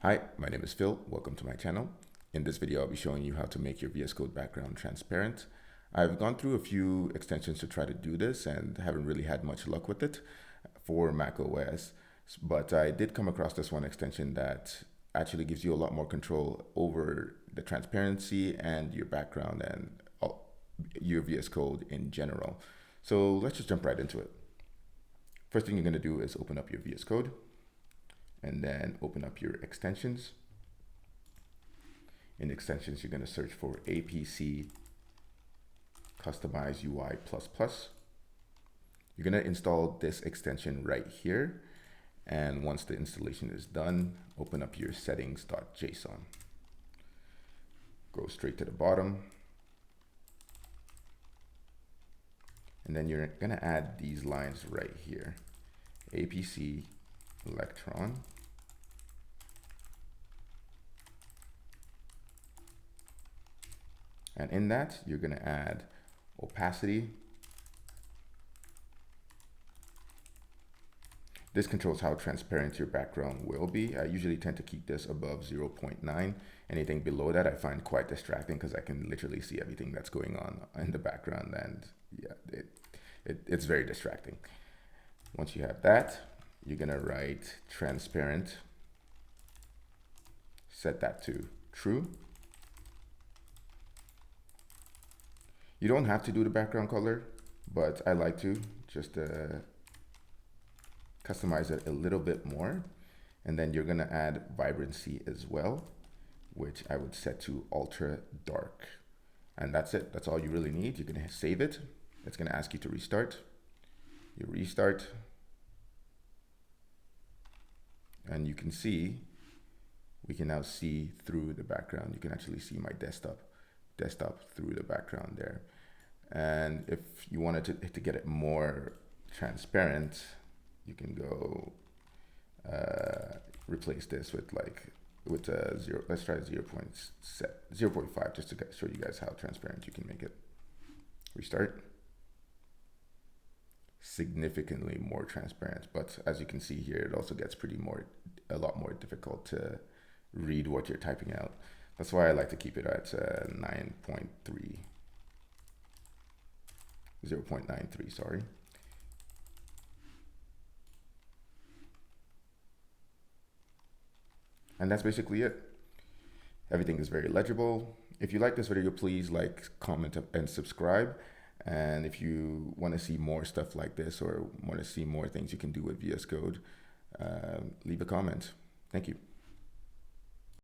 Hi, my name is Phil. Welcome to my channel. In this video, I'll be showing you how to make your VS Code background transparent. I've gone through a few extensions to try to do this and haven't really had much luck with it for macOS, but I did come across this one extension that actually gives you a lot more control over the transparency and your background and your VS Code in general. So let's just jump right into it. First thing you're going to do is open up your VS Code and then open up your extensions. In extensions, you're going to search for APC Customize UI++. You're going to install this extension right here. And once the installation is done, open up your settings.json. Go straight to the bottom. And then you're going to add these lines right here. APC Electron. And in that, you're going to add opacity. This controls how transparent your background will be. I usually tend to keep this above 0.9. Anything below that I find quite distracting because I can literally see everything that's going on in the background, and yeah, it's very distracting. Once you have that, you're going to write transparent, set that to true. You don't have to do the background color, but I like to just customize it a little bit more. And then you're gonna add vibrancy as well, which I would set to ultra dark. And that's it, that's all you really need. You're gonna save it. It's gonna ask you to restart. You restart. And you can see, we can now see through the background. You can actually see my desktop through the background there. And if you wanted to get it more transparent, you can go replace this with zero. Let's try 0.5 just to show you guys how transparent you can make it. Restart. Significantly more transparent, but as you can see here, it also gets a lot more difficult to read what you're typing out. That's why I like to keep it at 9.3, 0.93, sorry. And that's basically it. Everything is very legible. If you like this video, please like, comment, and subscribe. And if you want to see more stuff like this or want to see more things you can do with VS Code, leave a comment. Thank you.